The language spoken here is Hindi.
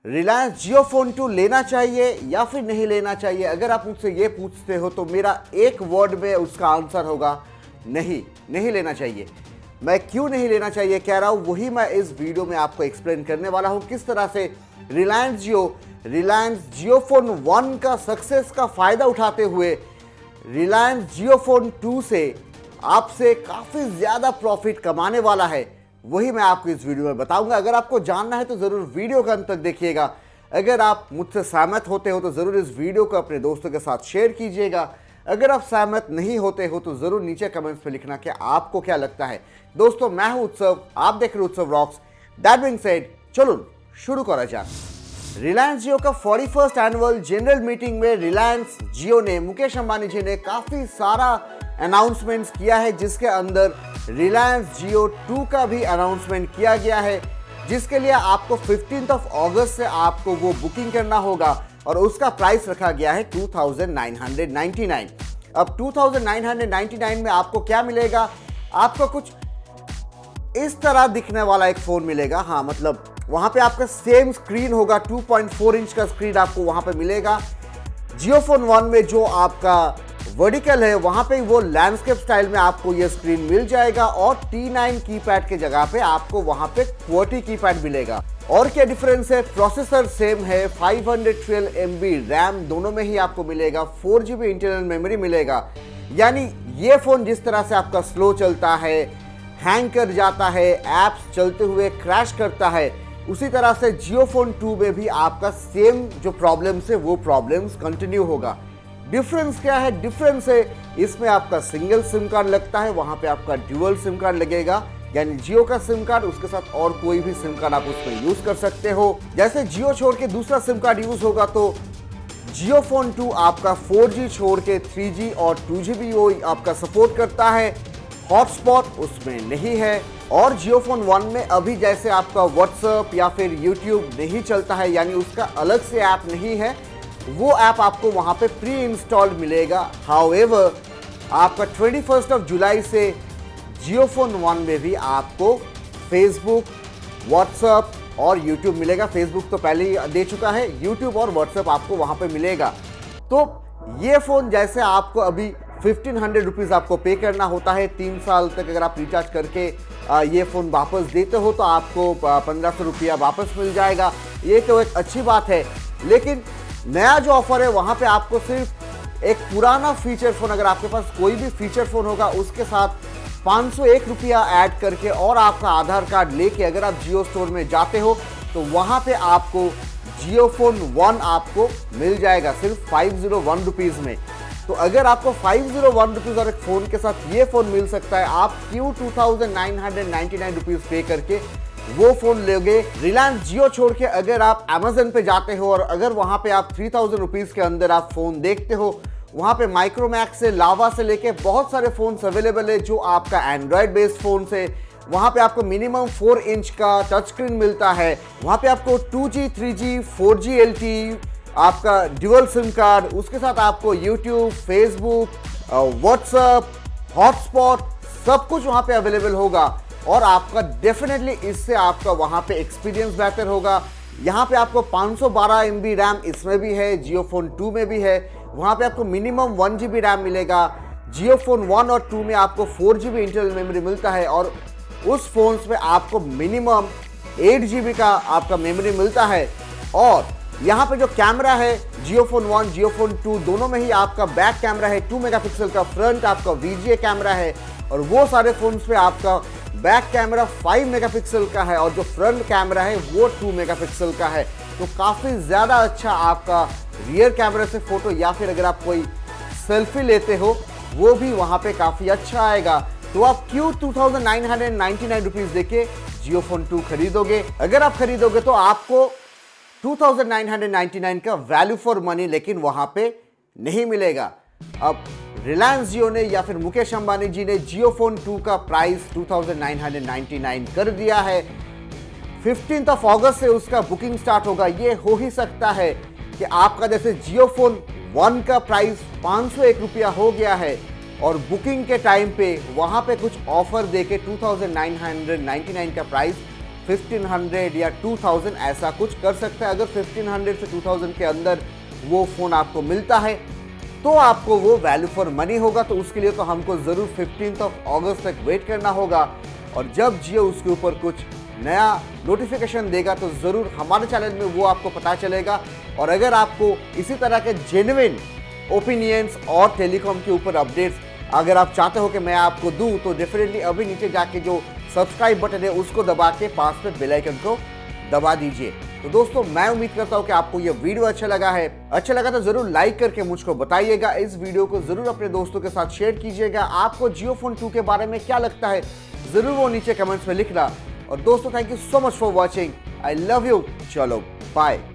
रिलायंस जियो फोन 2 लेना चाहिए या फिर नहीं लेना चाहिए? अगर आप मुझसे ये पूछते हो तो मेरा एक वर्ड में उसका आंसर होगा नहीं, नहीं लेना चाहिए। मैं क्यों नहीं लेना चाहिए कह रहा हूं, वही मैं इस वीडियो में आपको एक्सप्लेन करने वाला हूं। किस तरह से रिलायंस जियो फोन 1 का सक्सेस का फायदा उठाते हुए रिलायंस जियो फोन 2 से आपसे काफी ज्यादा प्रॉफिट कमाने वाला है, वही मैं आपको इस वीडियो में बताऊंगा। अगर आपको जानना है तो जरूर वीडियो का अंत तक देखिएगा। अगर आप मुझसे सहमत होते हो तो जरूर इस वीडियो को अपने दोस्तों के साथ शेयर कीजिएगा। अगर आप सहमत नहीं होते हो तो जरूर नीचे कमेंट्स में लिखना कि आपको क्या लगता है। दोस्तों, मैं हूं उत्सव, आप देख रहे उत्सव रॉक्स। दैट बीइंग सेड, चलो शुरू करा जाए। रिलायंस जियो का 41st एनुअल जनरल मीटिंग में रिलायंस जियो ने, मुकेश अंबानी जी ने काफी सारा अनाउंसमेंट्स किया है, जिसके अंदर रिलायंस जियो 2 का भी अनाउंसमेंट किया गया है, जिसके लिए आपको 15 अगस्त से आपको वो बुकिंग करना होगा और उसका प्राइस रखा गया है 2999। अब 2999 में आपको क्या मिलेगा? आपको कुछ इस तरह दिखने वाला एक फोन मिलेगा। हाँ, मतलब वहां पे आपका सेम स्क्रीन होगा, 2.4 इंच का स्क्रीन आपको वहां पे मिलेगा। जियो फोन 1 में जो आपका वर्टिकल है वहां पे वो लैंडस्केप स्टाइल में आपको ये स्क्रीन मिल जाएगा और T9 कीपैड के जगह पे आपको वहां पे QWERTY कीपैड मिलेगा। और क्या डिफरेंस है? प्रोसेसर सेम है, 512 MB रैम दोनों में ही आपको मिलेगा, 4 GB इंटरनल मेमोरी मिलेगा। यानी ये फोन जिस तरह से आपका स्लो चलता है, हैंग कर जाता है, एप्स चलते हुए क्रैश करता है, उसी तरह से जियो फोन 2 में भी आपका सेम जो प्रॉब्लम्स है वो प्रॉब्लम्स कंटिन्यू होगा। डिफरेंस क्या है? डिफरेंस है इसमें आपका सिंगल सिम कार्ड लगता है, वहां पे आपका ड्यूअल सिम कार्ड लगेगा, यानी जियो का सिम कार्ड उसके साथ और कोई भी सिम कार्ड आप उसमें यूज कर सकते हो। जैसे जियो छोड़ के दूसरा सिम कार्ड यूज होगा तो जियो फोन 2 आपका 4G छोड़ के 3G और 2GB वो आपका सपोर्ट करता है। हॉटस्पॉट उसमें नहीं है। और जियो फोन 1 में अभी जैसे आपका व्हाट्सएप या फिर यूट्यूब नहीं चलता है, यानी उसका अलग से ऐप नहीं है, वो ऐप आपको वहां पे प्री इंस्टॉल्ड मिलेगा। हाउएवर आपका 21 जुलाई से जियो फोन 1 में भी आपको फेसबुक, व्हाट्सएप और यूट्यूब मिलेगा। फेसबुक तो पहले ही दे चुका है, यूट्यूब और व्हाट्सएप आपको वहां पे मिलेगा। तो ये फोन जैसे आपको अभी 1500 रुपीज़ आपको पे करना होता है 3 साल तक, अगर आप रिचार्ज करके ये फ़ोन वापस देते हो तो आपको 1500 रुपया वापस मिल जाएगा। ये तो एक अच्छी बात है। लेकिन नया जो ऑफर है वहाँ पे आपको सिर्फ एक पुराना फीचर फ़ोन, अगर आपके पास कोई भी फीचर फ़ोन होगा उसके साथ 501 रुपया ऐड करके और आपका आधार कार्ड लेके अगर आप जियो स्टोर में जाते हो तो वहाँ पे आपको जियो फोन 1 आपको मिल जाएगा सिर्फ 501 रुपीज़ में। तो अगर आपको 501 रुपीज़ और एक फ़ोन के साथ ये फ़ोन मिल सकता है, आप क्यों 2999 रुपीज़ पे करके वो फ़ोन लोगे? रिलायंस जियो छोड़ के अगर आप अमेजन पे जाते हो और अगर वहाँ पे आप 3000 रुपीज़ के अंदर आप फ़ोन देखते हो, वहाँ पे माइक्रोमैक्स से, लावा से लेके बहुत सारे फ़ोन्स अवेलेबल है जो आपका एंड्रॉयड बेस्ड फ़ोन से। वहाँ पे आपको मिनिमम 4 इंच का टच स्क्रीन मिलता है। वहाँ पे आपको 2G, 3G, 4G LTE, आपका ड्यूअल सिम कार्ड, उसके साथ आपको यूट्यूब, फेसबुक, व्हाट्सएप, हॉटस्पॉट सब कुछ वहाँ पे अवेलेबल होगा और आपका डेफिनेटली इससे आपका वहाँ पे एक्सपीरियंस बेहतर होगा। यहाँ पे आपको 512 MB रैम इसमें भी है, जियो फोन 2 में भी है। वहाँ पे आपको मिनिमम 1 GB रैम मिलेगा। जियो फोन 1 और 2 में आपको 4 GB इंटरनल मेमोरी मिलता है और उस फोन्स में आपको मिनिमम 8 GB का आपका मेमोरी मिलता है। और यहाँ पे जो कैमरा है जियो फोन 1, जियो फोन 2 दोनों में ही आपका बैक कैमरा है 2 मेगापिक्सल का, फ्रंट आपका VGA कैमरा है और वो सारे फोन्स पे आपका बैक कैमरा 5 मेगापिक्सल का है और जो फ्रंट कैमरा है वो 2 मेगापिक्सल का है। तो काफ़ी ज़्यादा अच्छा आपका रियर कैमरा से फोटो या फिर अगर आप कोई सेल्फी लेते हो वो भी वहाँ पे काफ़ी अच्छा आएगा। तो आप क्यों 2999 रुपीज़ देके जियो फोन 2 खरीदोगे? अगर आप खरीदोगे तो आपको 2999 का वैल्यू फॉर मनी लेकिन वहां पे नहीं मिलेगा। अब रिलायंस जियो ने या फिर मुकेश अंबानी जी ने जियो फोन 2 का प्राइस 2999 कर दिया है। 15 अगस्त से उसका बुकिंग स्टार्ट होगा। ये हो ही सकता है कि आपका जैसे जियो फोन 1 का प्राइस 501 रुपया हो गया है और बुकिंग के टाइम पे वहां पे कुछ ऑफर देके 2999 का प्राइस 1500 या 2000 ऐसा कुछ कर सकता है। अगर 1500 से 2000 के अंदर वो फ़ोन आपको मिलता है तो आपको वो वैल्यू फॉर मनी होगा। तो उसके लिए तो हमको ज़रूर 15 अगस्त तक वेट करना होगा, और जब जियो उसके ऊपर कुछ नया नोटिफिकेशन देगा तो ज़रूर हमारे चैनल में वो आपको पता चलेगा। और अगर आपको इसी तरह के जेन्युइन ओपिनियंस और टेलीकॉम के ऊपर अपडेट्स अगर आप चाहते हो कि मैं आपको दूं, तो डेफिनेटली अभी नीचे जाके जो सब्सक्राइब बटन है उसको दबा के पास में बेल आइकन को दबा दीजिए। तो दोस्तों, मैं उम्मीद करता हूं कि आपको यह वीडियो अच्छा लगा है। अच्छा लगा तो जरूर लाइक करके मुझको बताइएगा। इस वीडियो को जरूर अपने दोस्तों के साथ शेयर कीजिएगा। आपको JioPhone 2 के बारे में क्या लगता है जरूर वो नीचे कमेंट्स में लिखना। और दोस्तों, thank you so much for watching. I love you. चलो बाय।